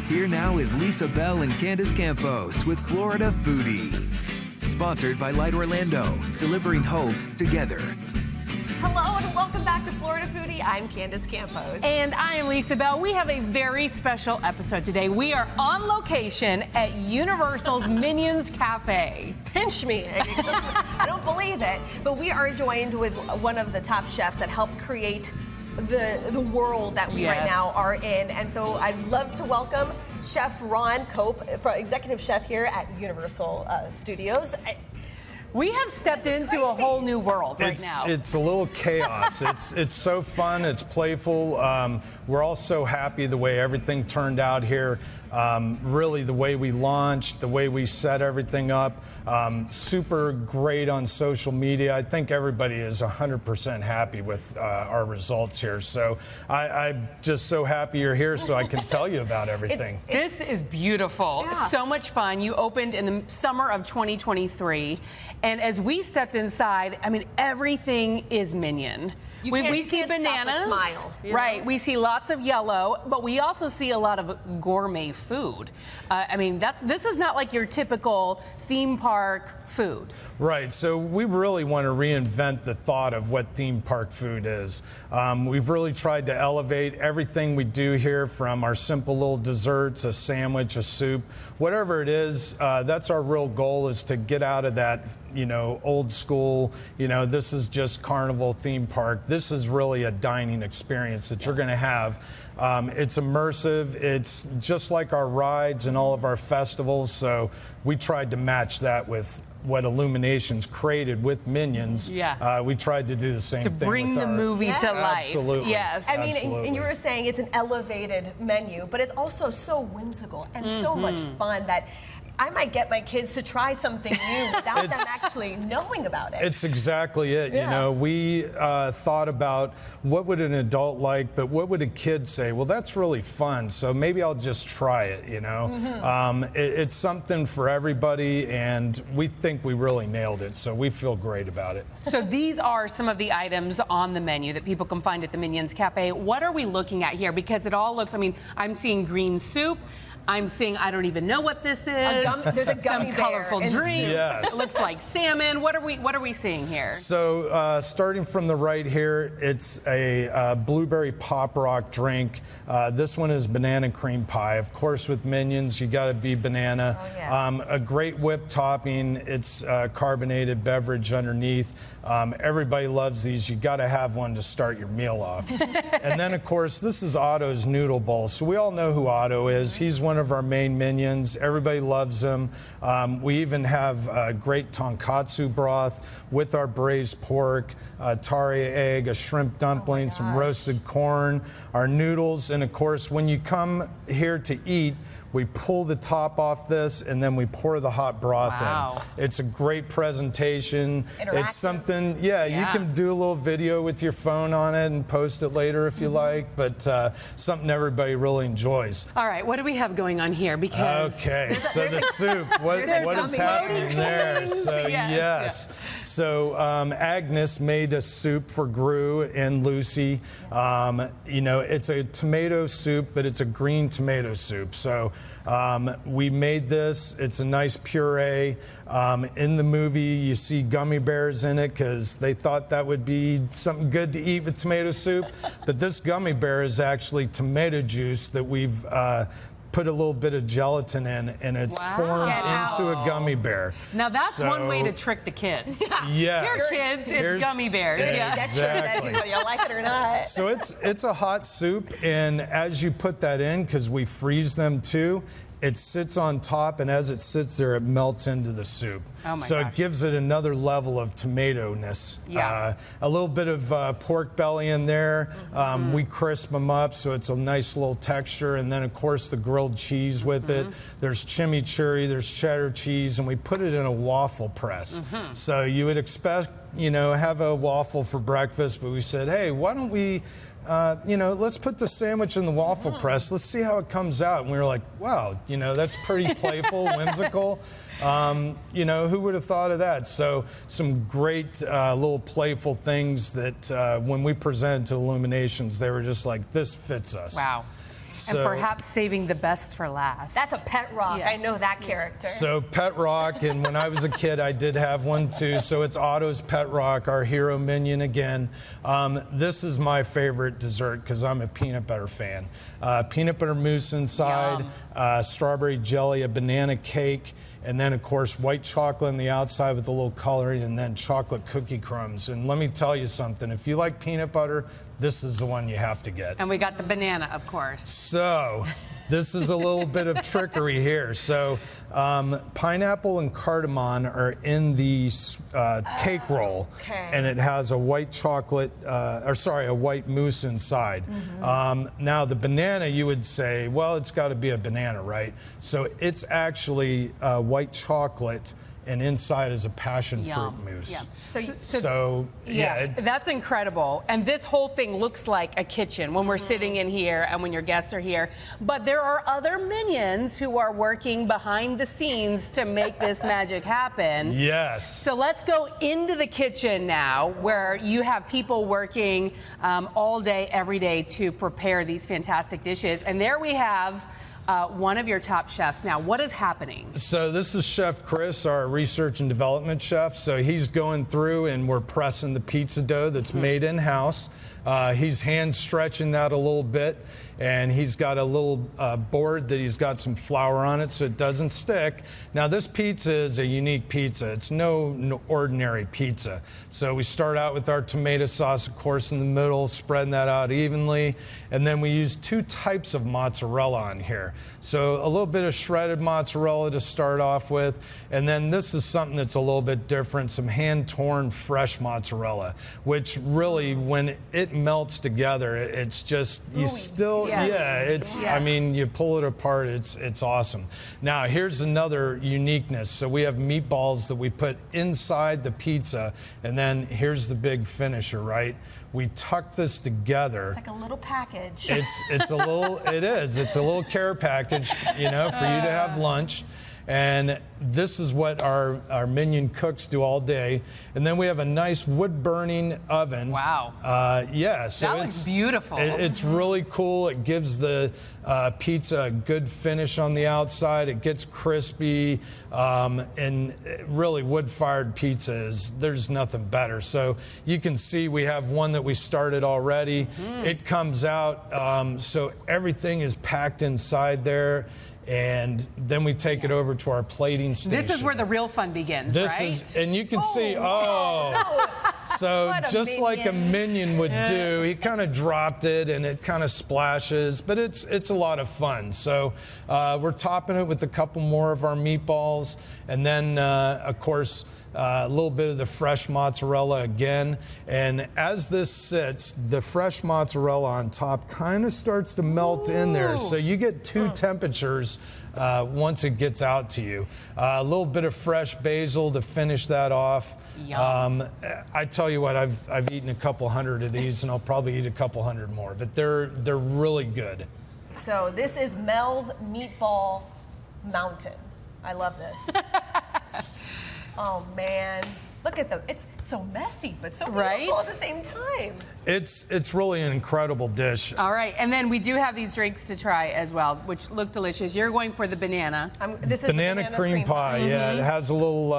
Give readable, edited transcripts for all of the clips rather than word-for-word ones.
Here now is Lisa Bell and Candace Campos with Florida Foodie. Sponsored by Light Orlando, delivering hope together. Hello and welcome back to Florida Foodie. I'm Candace Campos. And I am Lisa Bell. We have a very special episode today. We are on location at Universal's Minion Café. Pinch me. I don't believe it. But we are joined with one of the top chefs that helped create the world that we right now are in. And so I'd love to welcome Chef Ron Cope, executive chef here at Universal Studios. We have stepped into a whole new world right now. It's a little chaos. It's so fun. It's playful. We're all so happy the way everything turned out here. Really, the way we launched, the way we set everything up. Super great on social media. I think everybody is 100% happy with our results here. So I'm just so happy you're here so I can tell you about everything. This is beautiful. Yeah. So much fun. You opened in the summer of 2023. And as we stepped inside, I mean, everything is Minion. We see bananas, smile, right? We see lots of yellow, but we also see a lot of gourmet food. I mean, this is not like your typical theme park food. Right, so we really want to reinvent the thought of what theme park food is. We've really tried to elevate everything we do here, from our simple little desserts, a sandwich, a soup, whatever it is. That's our real goal, is to get out of that, old school, this is just carnival theme park. This is really a dining experience that you're going to have. It's immersive. It's just like our rides and all of our festivals. So we tried to match that with what Illuminations created with Minions. Yeah. We tried to do the same thing. To bring the movie to life. Absolutely. Yes. I mean, Absolutely. and you were saying it's an elevated menu, but it's also so whimsical and so much fun that I might get my kids to try something new without them actually knowing about it. It's exactly it. We thought about what would an adult like, but what would a kid say? Well, that's really fun, so maybe I'll just try it, It's something for everybody, and we think we really nailed it, so we feel great about it. So these are some of the items on the menu that people can find at the Minions Cafe. What are we looking at here? Because it all looks, I'm seeing green soup. I'm seeing, I don't even know what this is. There's a gummy Some bear colorful in the drinks. soup. Yes. It looks like salmon. What are we seeing here? So starting from the right here, it's a blueberry pop rock drink. This one is banana cream pie. Of course, with Minions, you got to be banana. Oh, yeah. A great whipped topping. It's carbonated beverage underneath. Everybody loves these. You got to have one to start your meal off. And then, of course, this is Otto's Noodle Bowl. So we all know who Otto is. He's one of our main minions. Everybody loves him. We even have great tonkatsu broth with our braised pork, tare egg, a shrimp dumpling, some roasted corn, our noodles, and of course, when you come here to eat, we pull the top off this and then we pour the hot broth in. It's a great presentation. It's something, you can do a little video with your phone on it and post it later if you like, but something everybody really enjoys. All right, what do we have going on here? Because so the soup, what is happening there? So yes. So Agnes made a soup for Gru and Lucy. It's a tomato soup, but it's a green tomato soup. So we made this. It's a nice puree. In the movie, you see gummy bears in it because they thought that would be something good to eat with tomato soup. But this gummy bear is actually tomato juice that we've put a little bit of gelatin in, and it's formed into a gummy bear. Now that's one way to trick the kids. Yes. Here, kids, it's gummy bears. Exactly. Whether you like it or not. So it's a hot soup, and as you put that in, because we freeze them too, it sits on top, and as it sits there, it melts into the soup. Oh my so gosh. It gives it another level of tomato-ness. A little bit of pork belly in there. We crisp them up, so it's a nice little texture. And then, of course, the grilled cheese with it. There's chimichurri, there's cheddar cheese, and we put it in a waffle press. So you would expect, have a waffle for breakfast, but we said, hey, why don't we let's put the sandwich in the waffle press. Let's see how it comes out. And we were like, wow, that's pretty playful, whimsical. Who would have thought of that? So some great little playful things that when we presented to Illuminations, they were just like, this fits us. Wow. And perhaps saving the best for last. That's a pet rock. Yeah. I know that character. So Pet Rock, and when I was a kid, I did have one too. So it's Otto's Pet Rock, our hero minion again. This is my favorite dessert because I'm a peanut butter fan. Peanut butter mousse inside, strawberry jelly, a banana cake, and then, of course, white chocolate on the outside with a little coloring, and then chocolate cookie crumbs. And let me tell you something. If you like peanut butter, this is the one you have to get. And we got the banana, of course. So this is a little bit of trickery here. So pineapple and cardamom are in the cake roll, and it has a white chocolate, a white mousse inside. Now the banana, you would say, well, it's got to be a banana, right? So it's actually white chocolate, and inside is a passion fruit mousse. So that's incredible. And this whole thing looks like a kitchen when we're sitting in here and when your guests are here. But there are other minions who are working behind the scenes to make this magic happen. Yes. So let's go into the kitchen now, where you have people working all day, every day to prepare these fantastic dishes. And there we have one of your top chefs. Now, what is happening? So this is Chef Chris, our research and development chef. So he's going through and we're pressing the pizza dough that's made in-house. He's hand stretching that a little bit, and he's got a little board that he's got some flour on it so it doesn't stick. Now this pizza is a unique pizza. It's no ordinary pizza. So we start out with our tomato sauce, of course, in the middle, spreading that out evenly, and then we use 2 types of mozzarella on here. So a little bit of shredded mozzarella to start off with, and then this is something that's a little bit different, some hand-torn fresh mozzarella, which really, when it melts together, it's just, you still, I mean, you pull it apart, it's awesome. Now, here's another uniqueness. So we have meatballs that we put inside the pizza, and then here's the big finisher, right? We tuck this together. It's like a little package. It's a little care package, you know, for you to have lunch. And this is what our Minion cooks do all day. And then we have a nice wood-burning oven. Wow. So that looks beautiful. It's really cool. It gives the pizza a good finish on the outside. It gets crispy. And really, wood-fired pizza there's nothing better. So you can see we have one that we started already. It comes out, so everything is packed inside there. And then we take it over to our plating station. This is where the real fun begins, right? And you can see, so just like a minion would do, he kind of dropped it and it kind of splashes, but it's a lot of fun. So we're topping it with a couple more of our meatballs, and then of course, a little bit of the fresh mozzarella again. And as this sits, the fresh mozzarella on top kind of starts to melt in there. So you get 2 temperatures once it gets out to you. A little bit of fresh basil to finish that off. I tell you what, I've eaten a couple hundred of these, and I'll probably eat a couple hundred more, but they're really good. So this is Mel's Meatball Mountain. I love this. Oh man, look at them. It's so messy, but so beautiful at the same time. It's really an incredible dish. All right, and then we do have these drinks to try as well, which look delicious. You're going for the banana. This is banana cream pie. Yeah, it has a little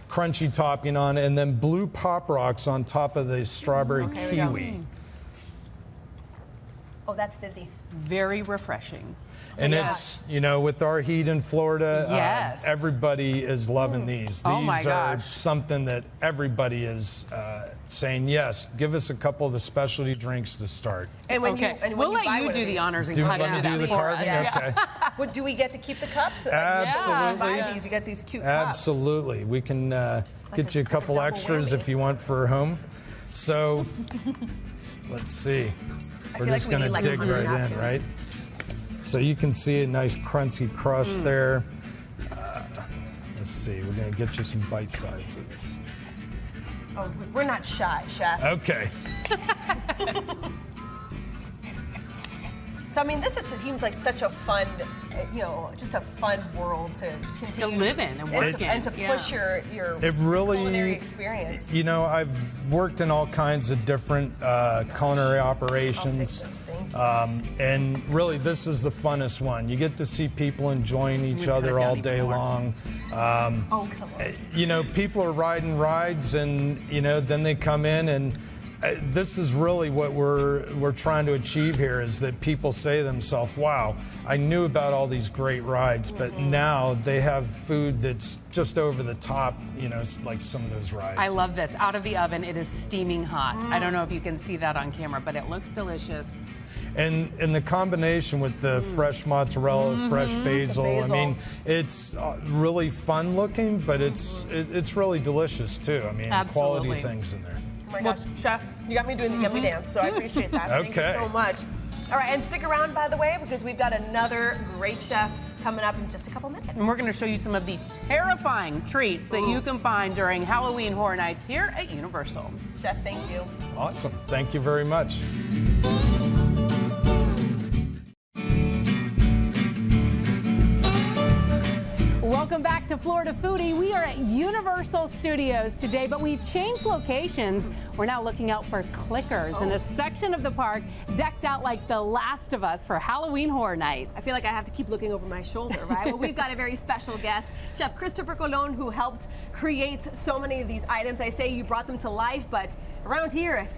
crunchy topping on it, and then blue Pop Rocks on top of the strawberry kiwi. Oh, that's fizzy. Very refreshing. And it's, you know, with our heat in Florida, everybody is loving these. These are something that everybody is saying, yes, give us a couple of the specialty drinks to start. And when we'll let you do the honors and cut into that for us. Okay. Do we get to keep the cups? Absolutely. Buy these, you get these cute cups. Absolutely. We can get you a couple extras if you want for home. So, let's see. We're just going to dig right in, right? So you can see a nice crunchy crust there. Let's see, we're gonna get you some bite sizes. Oh, we're not shy, Chef. Okay. So I mean, this seems like such a fun, just a fun world to continue to live in and work in, and to push your culinary experience. You know, I've worked in all kinds of different culinary operations, And really, this is the funnest one. You get to see people enjoying each other all day long. Oh, come on. You know, people are riding rides, and you know, then they come in, and this is really what we're trying to achieve here, is that people say to themselves, wow, I knew about all these great rides, but now they have food that's just over the top, you know, it's like some of those rides. I love this. Out of the oven, it is steaming hot. I don't know if you can see that on camera, but it looks delicious. And the combination with the fresh mozzarella, fresh basil, I mean, it's really fun looking, but it's really delicious too. I mean, Absolutely. quality things in there. Oh my gosh, Chef, you got me doing the yummy dance, so I appreciate that. Thank you so much. All right, and stick around, by the way, because we've got another great chef coming up in just a couple minutes. And we're going to show you some of the terrifying treats that you can find during Halloween Horror Nights here at Universal. Chef, thank you. Awesome. Thank you very much. Welcome back to Florida Foodie. We are at Universal Studios today, but we've changed locations. We're now looking out for clickers in a section of the park decked out like The Last of Us for Halloween Horror Nights. I feel like I have to keep looking over my shoulder, right? Well, we've got a very special guest, Chef Christopher Colon, who helped create so many of these items. I say you brought them to life, but around here,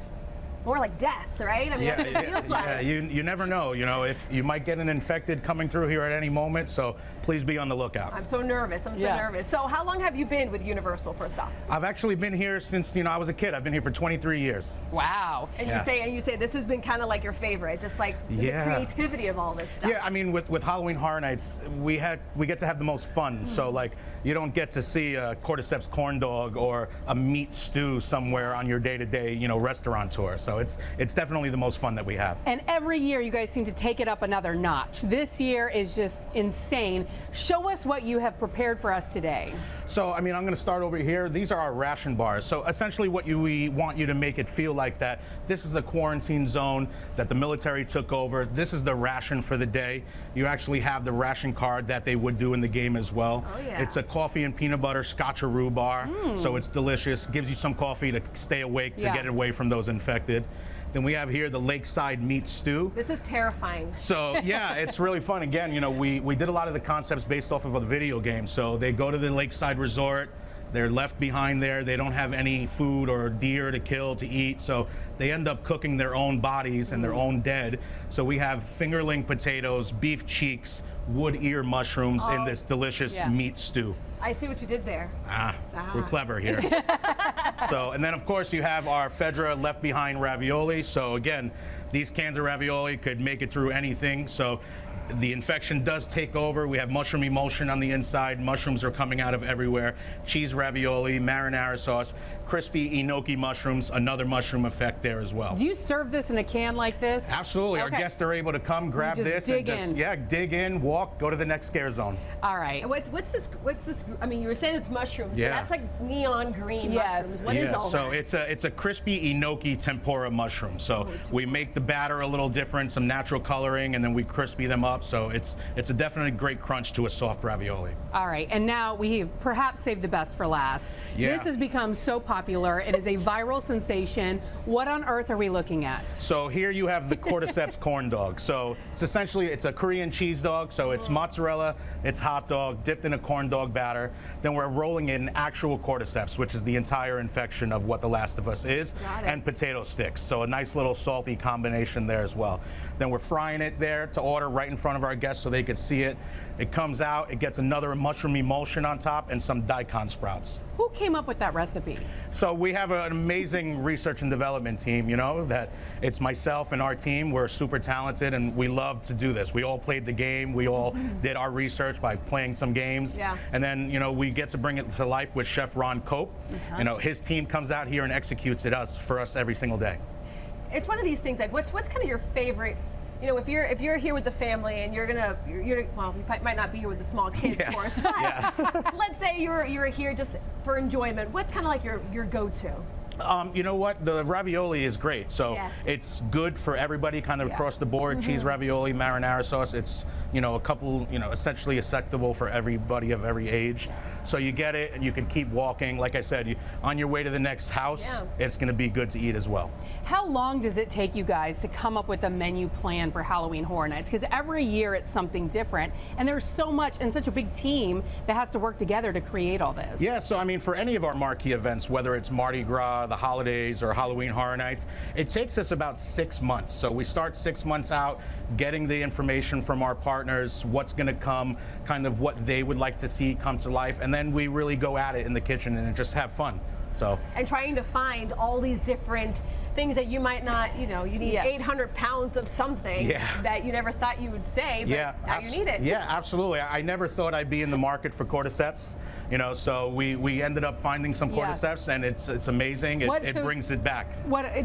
more like death, right? I mean, that's what it feels like. You never know. You know, if you might get an infected coming through here at any moment, so please be on the lookout. I'm so nervous. I'm so nervous. So how long have you been with Universal, first off? I've actually been here since, you know, I was a kid. I've been here for 23 years. Wow. And you say this has been kind of like your favorite, just like the creativity of all this stuff. Yeah, I mean, with Halloween Horror Nights, we get to have the most fun. So like, you don't get to see a cordyceps corn dog or a meat stew somewhere on your day-to-day, you know, restaurant tour. So it's definitely the most fun that we have. And every year you guys seem to take it up another notch. This year is just insane. Show us what you have prepared for us today. So, I mean, I'm going to start over here. These are our ration bars. So essentially we want you to make it feel like that this is a quarantine zone that the military took over. This is the ration for the day. You actually have the ration card that they would do in the game as well. Oh, yeah. It's a coffee and peanut butter scotcheroo bar. So it's delicious. Gives you some coffee to stay awake, to get away from those infected. Then we have here the Lakeside Meat Stew. This is terrifying. So yeah, it's really fun. Again, you know, we did a lot of the concepts based off of a video game. So they go to the Lakeside Resort. They're left behind there. They don't have any food or deer to kill, to eat. So they end up cooking their own bodies and their own dead. So we have fingerling potatoes, beef cheeks, wood ear mushrooms in this delicious meat stew. I see what you did there. We're clever here. So, and then of course you have our Fedra Left Behind ravioli. So again, these cans of ravioli could make it through anything. So the infection does take over. We have mushroom emulsion on the inside. Mushrooms are coming out of everywhere. Cheese ravioli, marinara sauce, crispy enoki mushrooms, another mushroom effect there as well. Do you serve this in a can like this? Absolutely. Okay. Our guests are able to come, grab this, dig and in. dig in, walk, go to the next scare zone. All right. And what's this? I mean, you were saying it's mushrooms, but that's like neon green mushrooms. What is all so that? it's a crispy enoki tempura mushroom. So we make the batter a little different, some natural coloring, and then we crispy them up. So it's a definitely great crunch to a soft ravioli. All right, and now we have perhaps saved the best for last. Yeah. This has become so popular. It is a viral sensation. What on earth are we looking at? So here you have the cordyceps corn dog. So it's a Korean cheese dog. So it's mozzarella, it's hot dog, dipped in a corn dog batter. Then we're rolling in actual cordyceps, which is the entire infection of what The Last of Us is, and potato sticks. So a nice little salty combination there as well. Then we're frying it there to order right in front of our guests so they could see it. It comes out, it gets another mushroom emulsion on top and some daikon sprouts. Who came up with that recipe? So we have an amazing research and development team, you know, that it's myself and our team. We're super talented and we love to do this. We all played the game. We all did our research by playing some games. Yeah. And then, you know, we get to bring it to life with Chef Ron Cope. You know, his team comes out here and executes it for us every single day. It's one of these things, like what's kind of your favorite, you know, if you're here with the family and you're well, you might not be here with the small kids, of course, but let's say you're here just for enjoyment. What's kind of like your go-to? You know what? The ravioli is great. So it's good for everybody kind of across the board. Cheese ravioli, marinara sauce. It's, a couple, essentially acceptable for everybody of every age. So you get it and you can keep walking. Like I said, on your way to the next house, it's going to be good to eat as well. How long does it take you guys to come up with a menu plan for Halloween Horror Nights? Because every year it's something different, and there's so much and such a big team that has to work together to create all this. Yeah, so I mean, for any of our marquee events, whether it's Mardi Gras, the holidays, or Halloween Horror Nights, it takes us about 6 months. So we start 6 months out getting the information from our partners, what's going to come, kind of what they would like to see come to life, and then we really go at it in the kitchen and just have fun. And trying to find all these different things that you might not, you need 800 pounds of something that you never thought you would say, but now you need it. Yeah, absolutely. I never thought I'd be in the market for cordyceps, so we ended up finding some cordyceps, and it's amazing. It brings it back.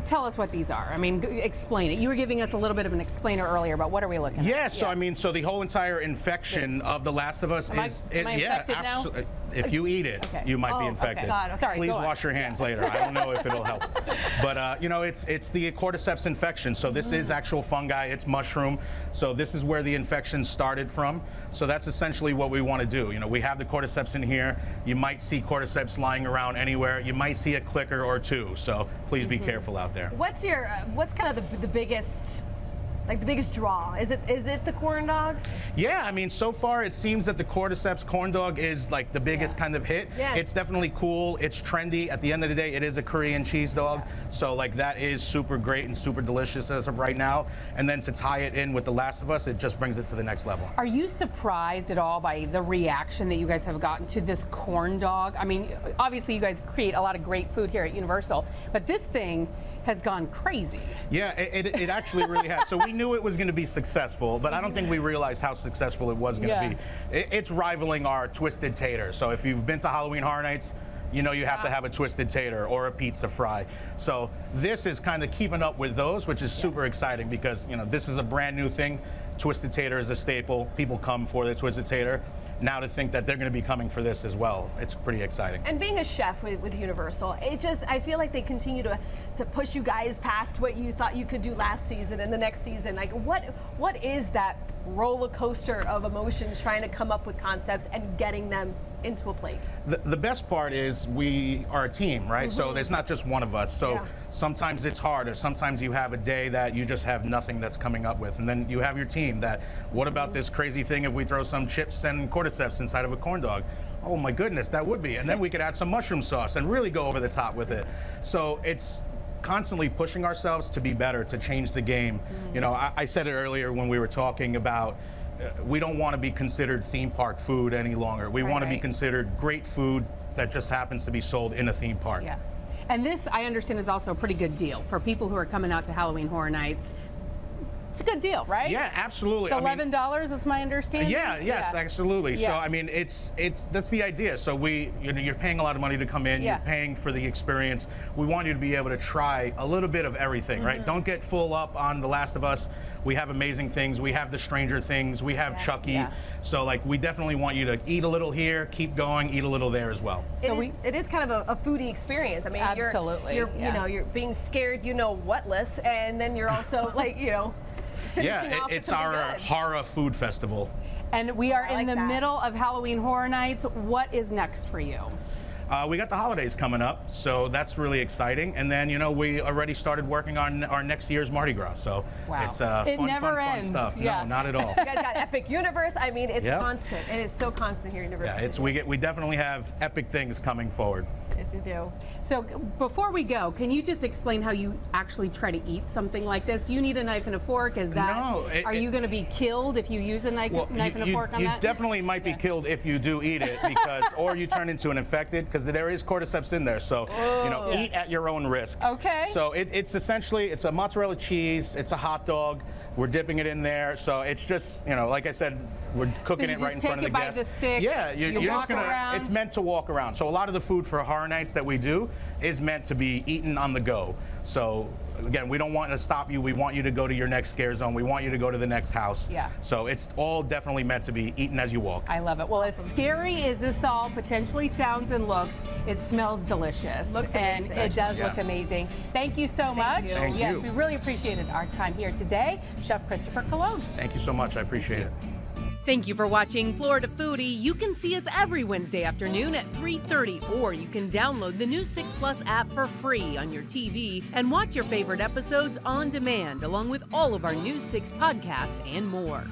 Tell us what these are. I mean, explain it. You were giving us a little bit of an explainer earlier about what are we looking at? Yeah, so I mean, so the whole entire infection of The Last of Us am I infected now? If you eat it, you might be infected. God, sorry, please wash your hands later. I don't know if it'll help. But, it's the cordyceps infection. So this is actual fungi. It's mushroom. So this is where the infection started from. So that's essentially what we want to do. We have the cordyceps in here. You might see cordyceps lying around anywhere. You might see a clicker or two. So please be careful out there. What's kind of the biggest... the biggest draw? Is it the corn dog? Yeah, I mean, so far it seems that the cordyceps corn dog is like the biggest kind of hit. Yeah. It's definitely cool. It's trendy. At the end of the day, it is a Korean cheese dog. So that is super great and super delicious as of right now. And then to tie it in with The Last of Us, it just brings it to the next level. Are you surprised at all by the reaction that you guys have gotten to this corn dog? I mean, obviously you guys create a lot of great food here at Universal, but this thing has gone crazy. Yeah, it actually really has. So we knew it was going to be successful, but I don't think we realized how successful it was going to be. It's rivaling our Twisted Tater. So if you've been to Halloween Horror Nights, you have to have a Twisted Tater or a pizza fry. So this is kind of keeping up with those, which is super exciting because, this is a brand new thing. Twisted Tater is a staple. People come for the Twisted Tater. Now to think that they're going to be coming for this as well, it's pretty exciting. And being a chef with Universal, I feel like they continue to push you guys past what you thought you could do last season and the next season. What is that roller coaster of emotions trying to come up with concepts and getting them into a plate? The best part is we are a team, right? So there's not just one of us. So sometimes it's hard, or sometimes you have a day that you just have nothing that's coming up with. And then you have your team that, what about this crazy thing if we throw some chips and cordyceps inside of a corn dog? Oh my goodness, that would be. And then we could add some mushroom sauce and really go over the top with it. So it's constantly pushing ourselves to be better, to change the game. I said it earlier when we were talking about we don't want to be considered theme park food any longer. We want to be considered great food that just happens to be sold in a theme park. Yeah. And this, I understand, is also a pretty good deal for people who are coming out to Halloween Horror Nights. It's a good deal, right? Yeah, absolutely. It's $11, that's my understanding. Yes, absolutely. So I mean, it's that's the idea. So you're paying a lot of money to come in. You're paying for the experience. We want you to be able to try a little bit of everything, right? Don't get full up on The Last of Us. We have amazing things. We have the Stranger Things. We have Chucky. So we definitely want you to eat a little here, keep going, eat a little there as well. So it is kind of a foodie experience. I mean, absolutely. You're being scared, whatless, and then you're also it's our horror food festival. And we are in the middle of Halloween Horror Nights. What is next for you? We got the holidays coming up, so that's really exciting. And then, we already started working on our next year's Mardi Gras. So it's fun stuff. Yeah. No, not at all. You guys got Epic Universe. I mean, it's constant. It is so constant here at Universal. Yeah, we definitely have epic things coming forward. Yes, you do. So before we go, can you just explain how you actually try to eat something like this? Do you need a knife and a fork? Are you going to be killed if you use a knife and a fork on that? You definitely might be killed if you do eat it, or you turn into an infected, because there is cordyceps in there. So eat at your own risk. Okay. So it's essentially a mozzarella cheese. It's a hot dog. We're dipping it in there. So it's just like I said, we're cooking it right in front of the guests. You just take it by the stick. Yeah, you're just gonna. Around. It's meant to walk around. So a lot of the food for Horror Nights that we do is meant to be eaten on the go. So again, we don't want to stop you. We want you to go to your next scare zone. We want you to go to the next house. Yeah. So it's all definitely meant to be eaten as you walk. I love it. Well, as scary as this all potentially sounds and looks, it smells delicious. Looks and amazing. it does Yeah. look amazing. Thank you so much. Thank yes, you. we really appreciated our time here today. Chef Christopher Colon. Thank you so much. I appreciate it. Thank you for watching Florida Foodie. You can see us every Wednesday afternoon at 3:30, or you can download the new 6 Plus app for free on your TV and watch your favorite episodes on demand, along with all of our News 6 podcasts and more.